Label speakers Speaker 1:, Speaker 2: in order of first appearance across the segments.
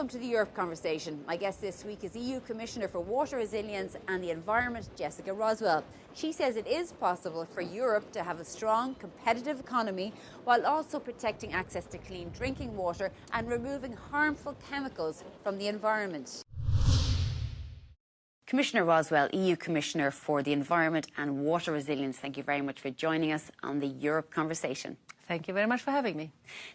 Speaker 1: Welcome to the Europe Conversation. My guest this week is EU Commissioner for Water Resilience and the Environment, Jessika Roswall. She says it is possible for Europe to have a strong, competitive economy while also protecting access to clean drinking water and removing harmful chemicals from the environment. Commissioner Roswall, EU Commissioner for the Environment and Water Resilience, thank you very much for joining us on the Europe Conversation.
Speaker 2: Thank you very much for having me.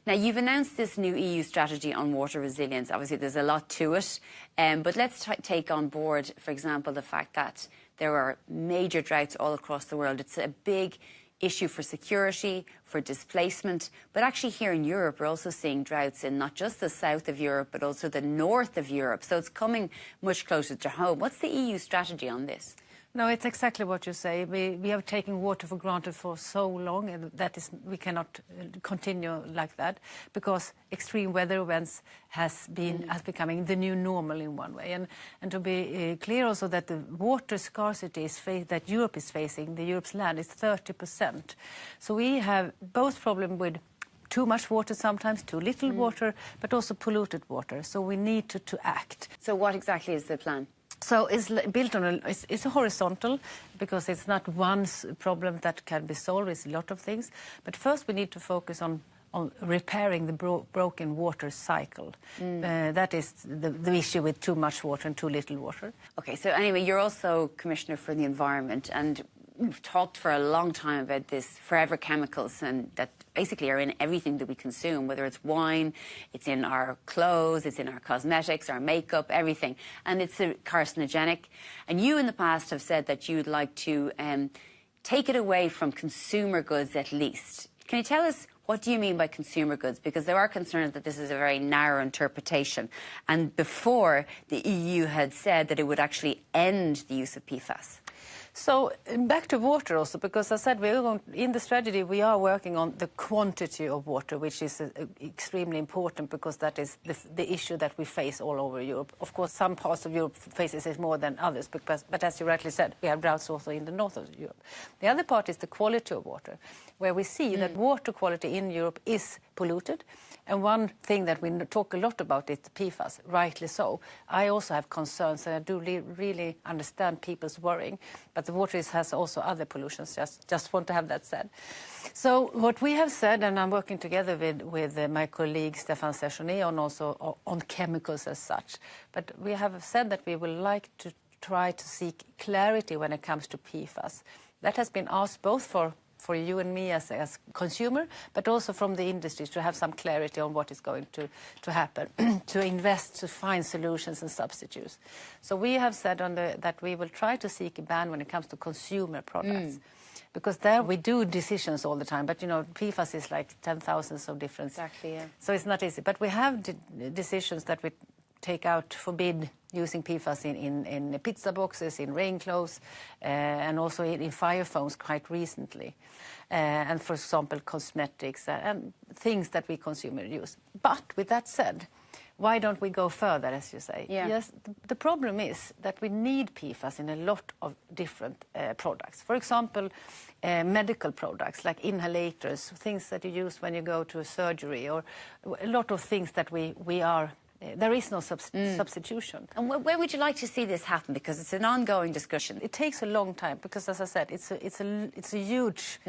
Speaker 1: Now, you've announced this new EU strategy on water resilience. Obviously, there's a lot to it, but let's take on board, for example, the fact that there are major droughts all across the world. It's a big issue for security, for displacement, but actually here in Europe, we're also seeing droughts in not just the south of Europe, but also the north of Europe. So it's coming much closer to home. What's the EU strategy on this?
Speaker 2: No, it's exactly what you say. We have taken water for granted for so long, and we cannot continue like that, because extreme weather events has becoming the new normal in one way. And to be clear also that the water scarcity that Europe is facing, Europe's land, is 30%. So we have both problem with too much water sometimes, too little water, but also polluted water. So we need to act.
Speaker 1: So what exactly is the plan?
Speaker 2: So it's built on it's a horizontal, because it's not one problem that can be solved. It's a lot of things. But first we need to focus on repairing the broken water cycle. That is the issue with too much water and too little water.
Speaker 1: Okay, so anyway, you're also Commissioner for the Environment, and we've talked for a long time about this forever chemicals, and that basically are in everything that we consume, whether it's wine, it's in our clothes, it's in our cosmetics, our makeup, everything. And it's carcinogenic. And you in the past have said that you'd like to take it away from consumer goods at least. Can you tell us, what do you mean by consumer goods? Because there are concerns that this is a very narrow interpretation. And before, the EU had said that it would actually end the use of PFAS.
Speaker 2: So back to water also, because as I said, in the strategy we are working on the quantity of water, which is extremely important, because that is the issue that we face all over Europe. Of course, some parts of Europe faces it more than others, but as you rightly said, we have droughts also in the north of Europe. The other part is the quality of water, where we see that water quality in Europe is polluted. And one thing that we talk a lot about is PFAS, rightly so. I also have concerns, and I do really understand people's worrying. But the water has also other pollutions, just want to have that said. So what we have said, and I'm working together with my colleague Stefan Serchonnet on chemicals as such, but we have said that we would like to try to seek clarity when it comes to PFAS. That has been asked both for you and me as consumer, but also from the industries, to have some clarity on what is going to happen, to invest, to find solutions and substitutes. So we have said that we will try to seek a ban when it comes to consumer products. Because there we do decisions all the time, but PFAS is like 10,000 of different.
Speaker 1: Exactly, yeah.
Speaker 2: So it's not easy. But we have decisions that we take out, forbid using PFAS in pizza boxes, in rain clothes, and also in fire foams quite recently. And for example, cosmetics and things that we consumers use. But with that said, why don't we go further, as you say?
Speaker 1: Yeah.
Speaker 2: Yes, the problem is that we need PFAS in a lot of different products. For example, medical products like inhalators, things that you use when you go to a surgery, or a lot of things that we are. There is no substitution.
Speaker 1: And where would you like to see this happen? Because it's an ongoing discussion.
Speaker 2: It takes a long time, because, as I said, it's a huge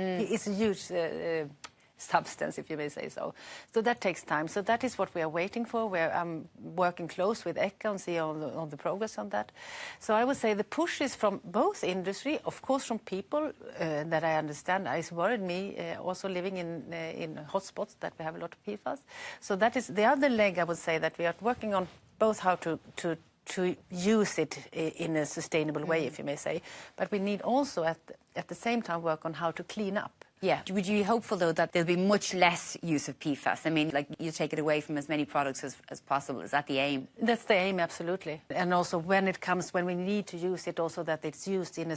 Speaker 2: substance, if you may say so. So that takes time. So that is what we are waiting for. I'm working close with ECHA and see on the progress on that. So I would say the push is from both industry, of course, from people that I understand. It's worried me also living in hotspots that we have a lot of PFAS. So that is the other leg, I would say, that we are working on, both how to use it in a sustainable way, if you may say. But we need also at the same time work on how to clean up.
Speaker 1: Yeah. Would you be hopeful, though, that there'll be much less use of PFAS? I mean, like, you take it away from as many products as possible. Is that the aim?
Speaker 2: That's the aim, absolutely. And also when we need to use it, also that it's used in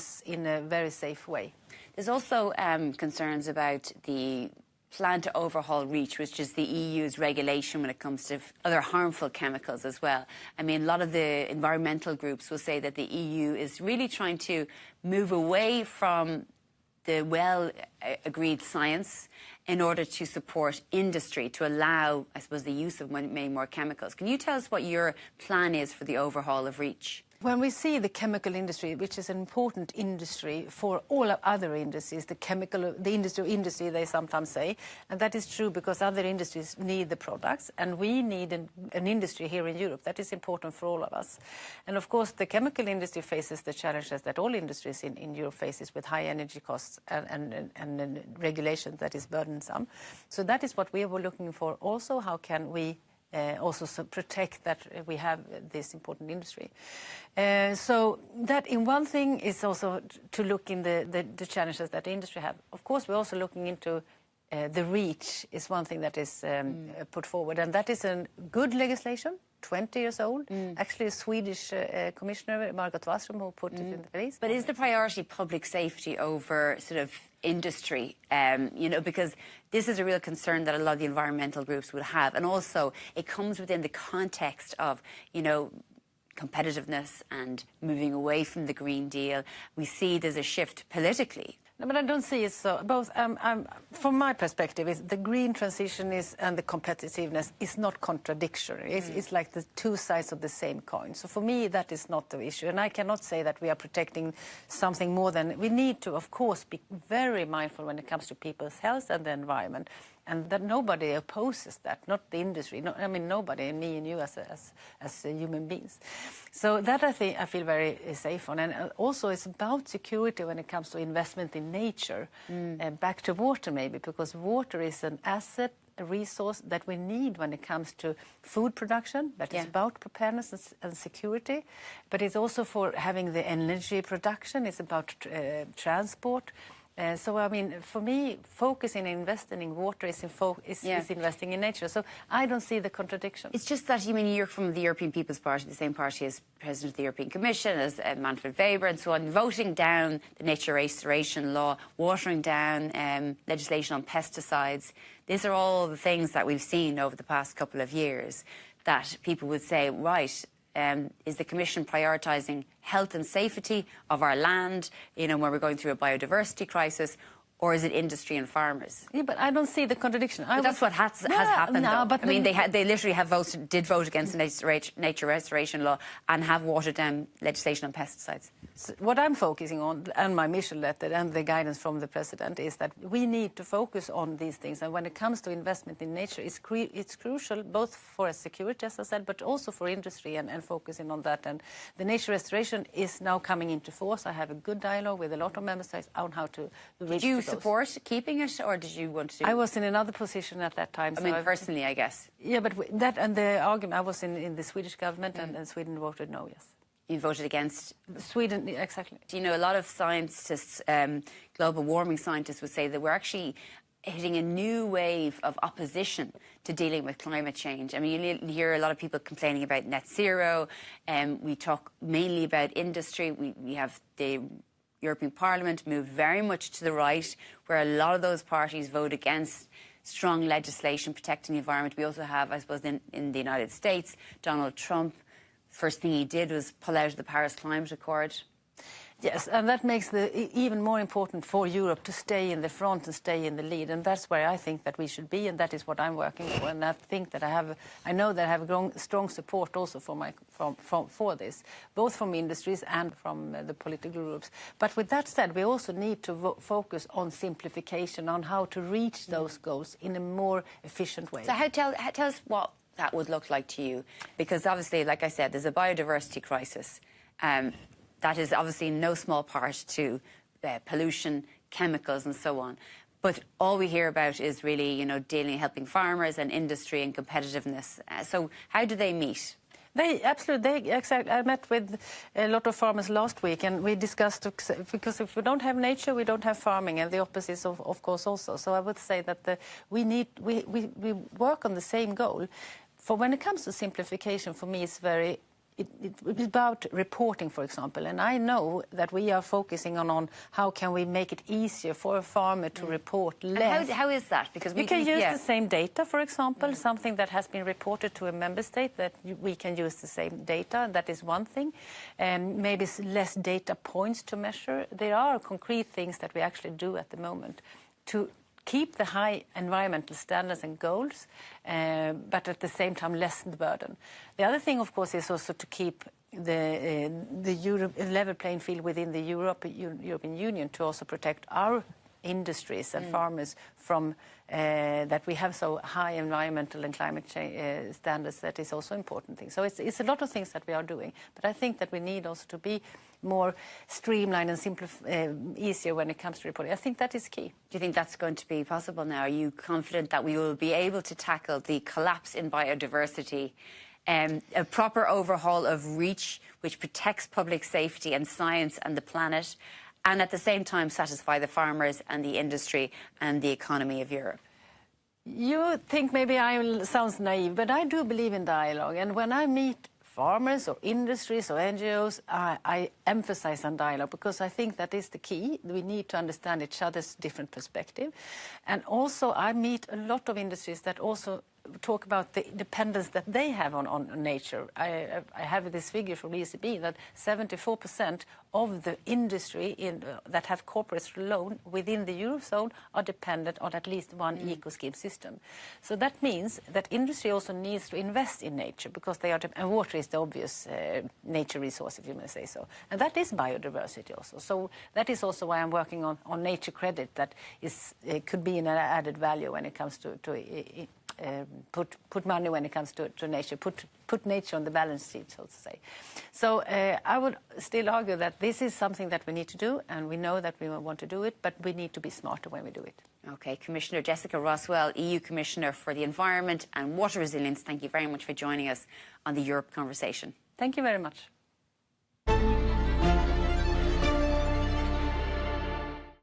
Speaker 2: a very safe way.
Speaker 1: There's also concerns about the plan to overhaul REACH, which is the EU's regulation when it comes to other harmful chemicals as well. I mean, a lot of the environmental groups will say that the EU is really trying to move away from the well-agreed science in order to support industry, to allow, I suppose, the use of many more chemicals. Can you tell us what your plan is for the overhaul of REACH?
Speaker 2: When we see the chemical industry, which is an important industry for all other industries, the industry, they sometimes say, and that is true because other industries need the products, and we need an industry here in Europe that is important for all of us. And of course, the chemical industry faces the challenges that all industries in Europe faces with high energy costs and regulation that is burdensome. So that is what we were looking for also. How can we also protect that we have this important industry. So that in one thing is also to look in the challenges that the industry have. Of course, we're also looking into the REACH is one thing that is put forward, and that is a good legislation, 20 years old. Actually, a Swedish commissioner, Margot Wallström, who put it in place.
Speaker 1: But is the priority public safety over sort of industry? You know, because this is a real concern that a lot of the environmental groups would have. And also, it comes within the context of, you know, competitiveness and moving away from the Green Deal. We see there's a shift politically.
Speaker 2: No, but I don't see it so. Both, from my perspective, is the green transition and the competitiveness is not contradictory. It's like the two sides of the same coin. So for me, that is not the issue. And I cannot say that we are protecting something more than we need to, of course, be very mindful when it comes to people's health and the environment. And that nobody opposes that, not the industry. No, I mean, nobody, me and you as human beings. So that I feel very safe on. And also it's about security when it comes to investment in nature. Back to water maybe, because water is an asset, a resource that we need when it comes to food production. That is about preparedness and security. But it's also for having the energy production. It's about transport. So, I mean, for me, focusing and investing in water is investing in nature. So I don't see the contradiction.
Speaker 1: It's just that, you mean, you're from the European People's Party, the same party as President of the European Commission, as Manfred Weber and so on, voting down the nature restoration law, watering down legislation on pesticides. These are all the things that we've seen over the past couple of years that people would say, right, is the Commission prioritising health and safety of our land, you know, when we're going through a biodiversity crisis, or is it industry and farmers?
Speaker 2: Yeah, but I don't see the contradiction.
Speaker 1: That's what has happened, though.
Speaker 2: But
Speaker 1: I mean, they literally did vote against the nature restoration law and have watered down legislation on pesticides.
Speaker 2: So what I'm focusing on, and my mission letter and the guidance from the President, is that we need to focus on these things. And when it comes to investment in nature, it's crucial both for security, as I said, but also for industry and focusing on that. And the nature restoration is now coming into force. I have a good dialogue with a lot of member states on how to reach those.
Speaker 1: Support keeping it, or did you want to?
Speaker 2: I was in another position at that time.
Speaker 1: I mean, personally, I guess.
Speaker 2: Yeah, but that and the argument, I was in the Swedish government, and Sweden voted no, yes.
Speaker 1: You voted against?
Speaker 2: Sweden, exactly.
Speaker 1: You know, a lot of scientists, global warming scientists, would say that we're actually hitting a new wave of opposition to dealing with climate change. I mean, you hear a lot of people complaining about net zero, and we talk mainly about industry. We have the European Parliament moved very much to the right, where a lot of those parties vote against strong legislation protecting the environment. We also have, I suppose, in the United States, Donald Trump, first thing he did was pull out of the Paris Climate Accord.
Speaker 2: Yes, and that makes it even more important for Europe to stay in the front and stay in the lead, and that's where I think that we should be, and that is what I'm working for. And I think that I know that I have strong support also for this, both from industries and from the political groups. But with that said, we also need to focus on simplification, on how to reach those goals in a more efficient way.
Speaker 1: So tell us what that would look like to you, because obviously, like I said, there's a biodiversity crisis. That is obviously no small part to pollution, chemicals and so on. But all we hear about is really, you know, helping farmers and industry and competitiveness. So how do they meet?
Speaker 2: Exactly. I met with a lot of farmers last week, and we discussed, because if we don't have nature, we don't have farming, and the opposite of course also. So I would say that we work on the same goal. For when it comes to simplification, for me it's very it's about reporting, for example, and I know that we are focusing on how can we make it easier for a farmer to report less.
Speaker 1: And how is that? Because
Speaker 2: we can use the same data, for example, something that has been reported to a member state, that we can use the same data. That is one thing. And maybe less data points to measure. There are concrete things that we actually do at the moment to keep the high environmental standards and goals, but at the same time lessen the burden. The other thing, of course, is also to keep the level playing field within the European Union, to also protect our industries and farmers from that we have so high environmental and climate change standards. That is also an important thing. So it's a lot of things that we are doing, but I think that we need also to be more streamlined and easier when it comes to reporting. I think that is key.
Speaker 1: Do you think that's going to be possible now? Are you confident that we will be able to tackle the collapse in biodiversity, a proper overhaul of REACH, which protects public safety and science and the planet, and at the same time satisfy the farmers and the industry and the economy of Europe?
Speaker 2: You think maybe I sound naive, but I do believe in dialogue. And when I meet farmers or industries or NGOs, I emphasize on dialogue, because I think that is the key. We need to understand each other's different perspective. And also I meet a lot of industries that also talk about the dependence that they have on nature. I have this figure from ECB that 74% of the industry that have corporate loan within the Eurozone are dependent on at least one eco-scheme system. So that means that industry also needs to invest in nature, because they are, and water is the obvious nature resource, if you may say so. And that is biodiversity also. So that is also why I'm working on nature credit, that could be an added value when it comes to put money when it comes to nature, put nature on the balance sheet, so to say. So I would still argue that this is something that we need to do, and we know that we want to do it, but we need to be smarter when we do it.
Speaker 1: Okay, Commissioner Jessika Roswall, EU Commissioner for the Environment and Water Resilience, thank you very much for joining us on the Europe Conversation.
Speaker 2: Thank you very much.